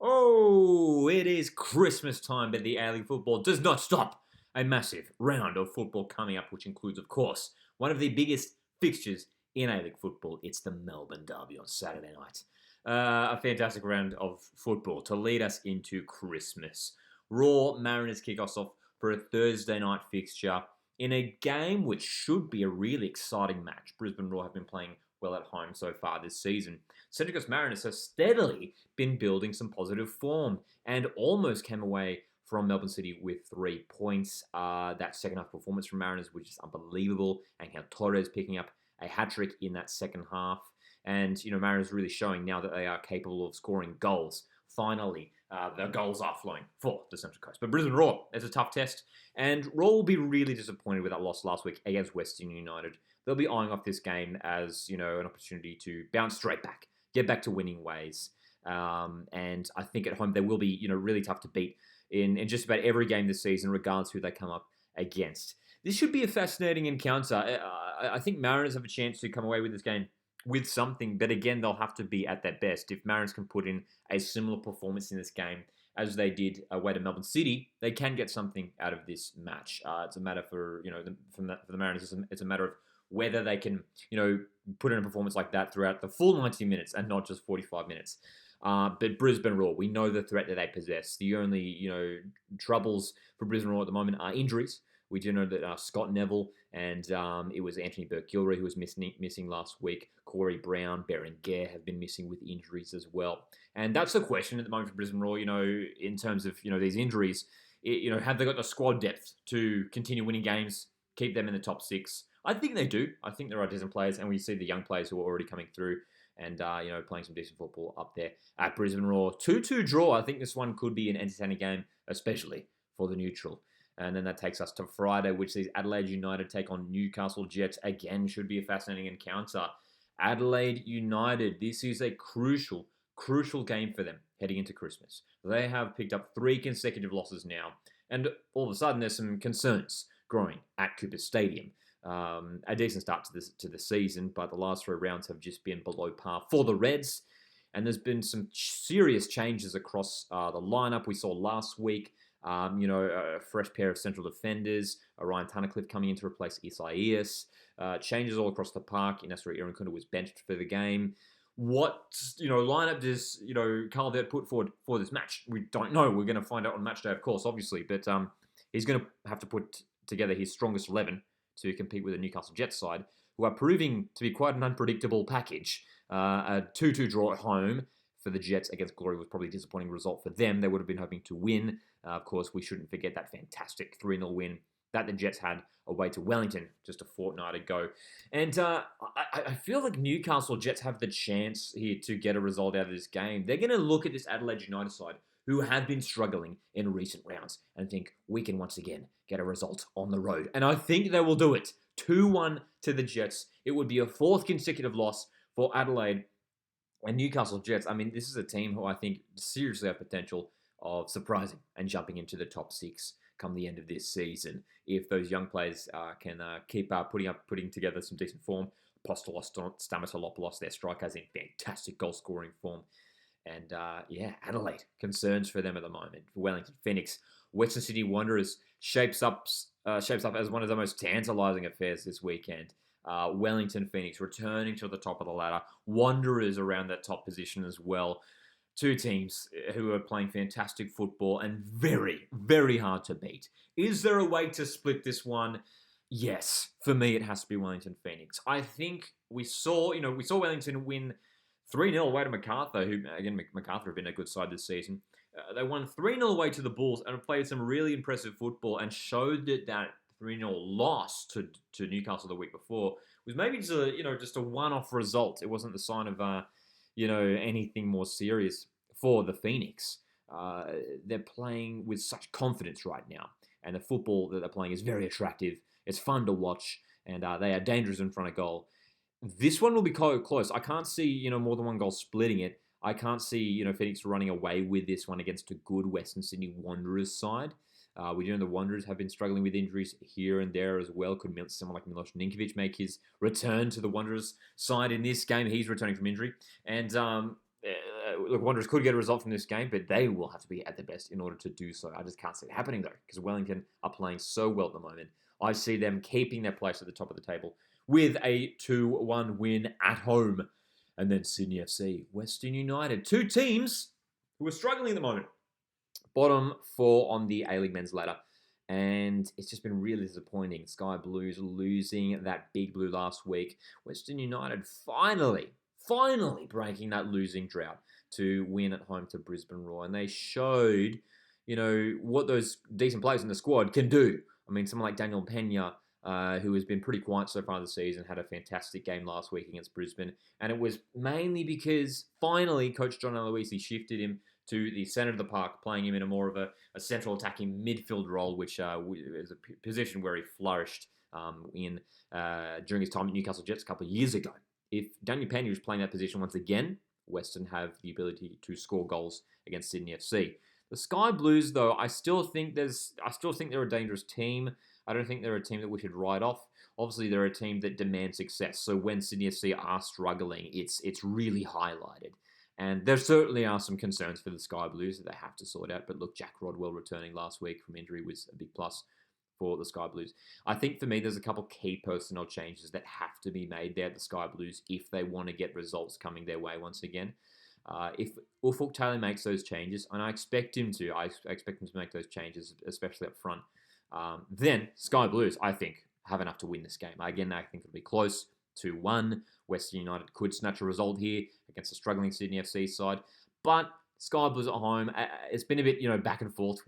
Oh, it is Christmas time, but the A-League football does not stop. A massive round of football coming up, which includes, of course, one of the biggest fixtures in A-League football. It's the Melbourne Derby on Saturday night. A fantastic round of football to lead us into Christmas. Raw Mariners kick us off for a Thursday night fixture in a game which should be a really exciting match. Brisbane Raw have been playing well at home so far this season. Central Coast Mariners have steadily been building some positive form and almost came away from Melbourne City with 3 points. That second half performance from Mariners, which is unbelievable, and how Torres picking up a hat-trick in that second half. And, Mariners really showing now that they are capable of scoring goals. Finally, the goals are flowing for the Central Coast. But Brisbane Raw, it's a tough test. And Raw will be really disappointed with that loss last week against Western United. They'll be eyeing off this game as, an opportunity to bounce straight back, get back to winning ways. And I think at home they will be, really tough to beat in just about every game this season, regardless who they come up against. This should be a fascinating encounter. I think Mariners have a chance to come away with this game with something, but again, they'll have to be at their best. If Mariners can put in a similar performance in this game as they did away to Melbourne City, they can get something out of this match. It's a matter for the Mariners. It's a matter of whether they can put in a performance like that throughout the full 90 minutes and not just 45 minutes. But Brisbane Raw, we know the threat that they possess. The only troubles for Brisbane Raw at the moment are injuries. We do know that Scott Neville and it was Anthony Burke-Gilroy who was missing last week. Corey Brown, Berenguer have been missing with injuries as well. And that's the question at the moment for Brisbane Raw, in terms of, these injuries. Have they got the squad depth to continue winning games, keep them in the top six? I think they do. I think there are decent players, and we see the young players who are already coming through and, playing some decent football up there at Brisbane Raw. 2-2 draw. I think this one could be an entertaining game, especially for the neutral. And then that takes us to Friday, which sees Adelaide United take on Newcastle Jets. Again, should be a fascinating encounter. Adelaide United, this is a crucial game for them heading into Christmas. They have picked up 3 consecutive losses now, and all of a sudden there's some concerns growing at Cooper Stadium. A decent start to the season, but the last 3 rounds have just been below par for the Reds. And there's been some serious changes across the lineup. We saw last week, a fresh pair of central defenders, Ryan Tunnicliffe coming in to replace Isaias. Changes all across the park. Inasri Irankunda was benched for the game. What, lineup does, Carl Vert put forward for this match? We don't know. We're going to find out on match day, of course, obviously. But he's going to have to put together his strongest 11 to compete with the Newcastle Jets side, who are proving to be quite an unpredictable package. A 2-2 draw at home for the Jets against Glory was probably a disappointing result for them. They would have been hoping to win. Of course, we shouldn't forget that fantastic 3-0 win that the Jets had away to Wellington just a fortnight ago. And I feel like Newcastle Jets have the chance here to get a result out of this game. They're going to look at this Adelaide United side, who have been struggling in recent rounds, and think we can once again get a result on the road. And I think they will do it. 2-1 to the Jets. It would be a 4th consecutive loss for Adelaide. And Newcastle Jets, this is a team who I think seriously have potential of surprising and jumping into the top 6 come the end of this season. If those young players can keep putting together some decent form. Apostolos Stamatolopoulos, their strikers, in fantastic goal-scoring form. And Adelaide, concerns for them at the moment. Wellington Phoenix, Western Sydney Wanderers shapes up as one of the most tantalising affairs this weekend. Wellington Phoenix returning to the top of the ladder. Wanderers around that top position as well. 2 teams who are playing fantastic football and very, very hard to beat. Is there a way to split this one? Yes. For me, it has to be Wellington Phoenix. I think we saw Wellington win 3-0 away to Macarthur, who, again, Macarthur have been a good side this season. They won 3-0 away to the Bulls and have played some really impressive football and showed that 3-0 loss to Newcastle the week before was maybe just a one-off result. It wasn't the sign of anything more serious for the Phoenix. They're playing with such confidence right now, and the football that they're playing is very attractive. It's fun to watch, and they are dangerous in front of goal. This one will be close. I can't see more than one goal splitting it. I can't see Phoenix running away with this one against a good Western Sydney Wanderers side. We do know the Wanderers have been struggling with injuries here and there as well. Could someone like Milos Ninkovic make his return to the Wanderers side in this game? He's returning from injury. And look, Wanderers could get a result from this game, but they will have to be at their best in order to do so. I just can't see it happening, though, because Wellington are playing so well at the moment. I see them keeping their place at the top of the table with a 2-1 win at home. And then Sydney FC, Western United. Two teams who are struggling at the moment. Bottom 4 on the A-League men's ladder. And it's just been really disappointing. Sky Blues losing that Big Blue last week. Western United finally breaking that losing drought to win at home to Brisbane Roar. And they showed, what those decent players in the squad can do. I mean, someone like Daniel Pena, who has been pretty quiet so far this season, had a fantastic game last week against Brisbane. And it was mainly because finally Coach John Aloisi shifted him to the centre of the park, playing him in a more of a central attacking midfield role, which is a position where he flourished during his time at Newcastle Jets a couple of years ago. If Daniel Pena was playing that position once again, Western have the ability to score goals against Sydney FC. The Sky Blues, though, I still think they're a dangerous team. I don't think they're a team that we should write off. Obviously, they're a team that demands success. So when Sydney FC are struggling, it's really highlighted. And there certainly are some concerns for the Sky Blues that they have to sort out. But look, Jack Rodwell returning last week from injury was a big plus for the Sky Blues. I think for me, there's a couple key personnel changes that have to be made there at the Sky Blues if they want to get results coming their way once again. If Ufuk Taylor makes those changes, and I expect him to, make those changes, especially up front, then Sky Blues, I think, have enough to win this game. Again, I think it'll be close. 2-1. Western United could snatch a result here against a struggling Sydney FC side. But Sky Blues at home, it's been a bit, back and forth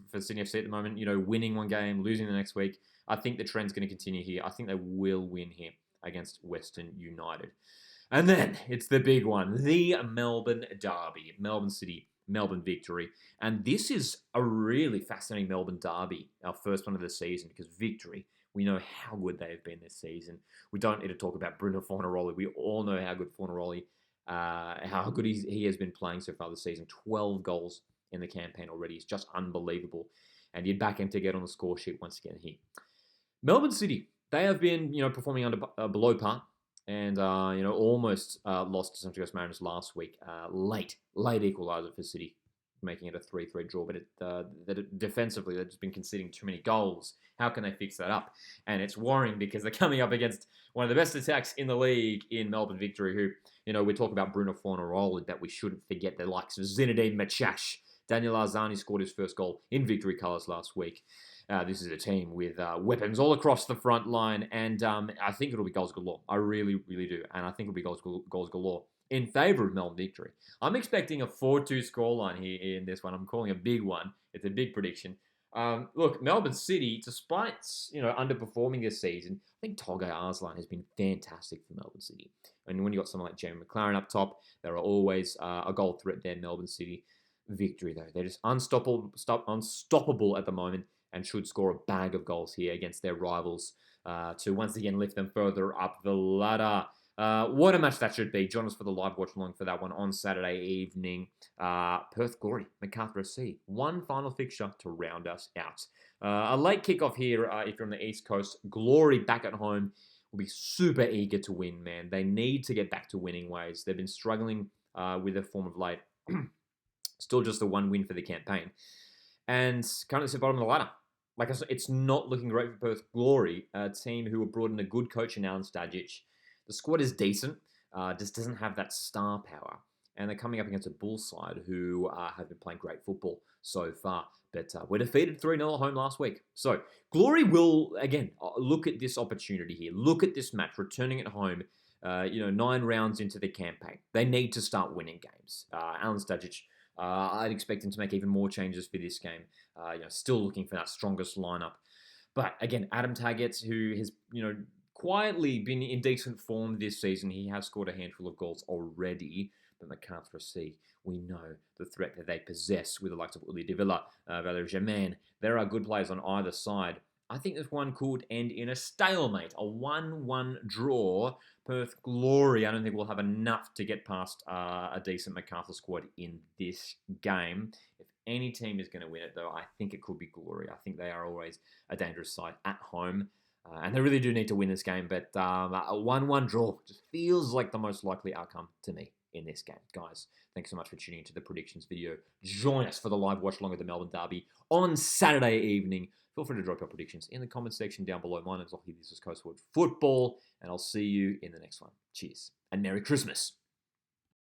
for Sydney FC at the moment. Winning one game, losing the next week. I think the trend's going to continue here. I think they will win here against Western United. And then it's the big one, the Melbourne Derby. Melbourne City, Melbourne Victory. And this is a really fascinating Melbourne Derby, our first one of the season, because Victory, we know how good they have been this season. We don't need to talk about Bruno Fornaroli. We all know how good Fornaroli, how good he has been playing so far this season. 12 goals in the campaign already. It's just unbelievable. And you'd back him to get on the score sheet once again here. Melbourne City, they have been, performing under below par. And, almost lost to Central Coast Mariners last week. Late equaliser for City, making it a 3-3 draw. But defensively, they've just been conceding too many goals. How can they fix that up? And it's worrying because they're coming up against one of the best attacks in the league in Melbourne Victory, who, we talk about Bruno Fornaroli, but we shouldn't forget the likes of Zinedine Machash. Daniel Arzani scored his first goal in Victory colours last week. This is a team with weapons all across the front line, and I think it'll be goals galore. I really, really do, and I think it'll be goals galore in favour of Melbourne Victory. I'm expecting a 4-2 scoreline here in this one. I'm calling a big one. It's a big prediction. Look, Melbourne City, despite underperforming this season, I think Tolga Arslan has been fantastic for Melbourne City. And when you got someone like Jamie McLaren up top, there are always a goal threat there. Melbourne City Victory, though, they're just unstoppable at the moment, and should score a bag of goals here against their rivals to once again lift them further up the ladder. What a match that should be. Join us for the live watch along for that one on Saturday evening. Perth Glory, Macarthur FC. One final fixture to round us out. A late kickoff here if you're on the East Coast. Glory back at home will be super eager to win, man. They need to get back to winning ways. They've been struggling with their form of late. Still just the one win for the campaign. And currently sit bottom of the ladder. Like I said, it's not looking great for Perth Glory, a team who have brought in a good coach in Alan Stajic. The squad is decent, just doesn't have that star power. And they're coming up against a Bulls side who have been playing great football so far. But we're defeated 3-0 at home last week. So Glory will, again, look at this opportunity here. Look at this match, returning at home, 9 rounds into the campaign. They need to start winning games. Alan Stajic, I'd expect him to make even more changes for this game. Still looking for that strongest lineup. But again, Adam Taggart, who has, quietly been in decent form this season. He has scored a handful of goals already. But Macarthur FC, we know the threat that they possess with the likes of Uli Davila, Valerie Germain. There are good players on either side. I think this one could end in a stalemate, a 1-1 draw. Perth Glory, I don't think we'll have enough to get past a decent Macarthur squad in this game. If any team is going to win it, though, I think it could be Glory. I think they are always a dangerous side at home. And they really do need to win this game, but a 1-1 draw just feels like the most likely outcome to me in this game. Guys, thanks so much for tuning into the predictions video. Join us for the live watch along with the Melbourne Derby on Saturday evening. Feel free to drop your predictions in the comment section down below. My name's Lockie. This is Coastwood Football, and I'll see you in the next one. Cheers, and Merry Christmas.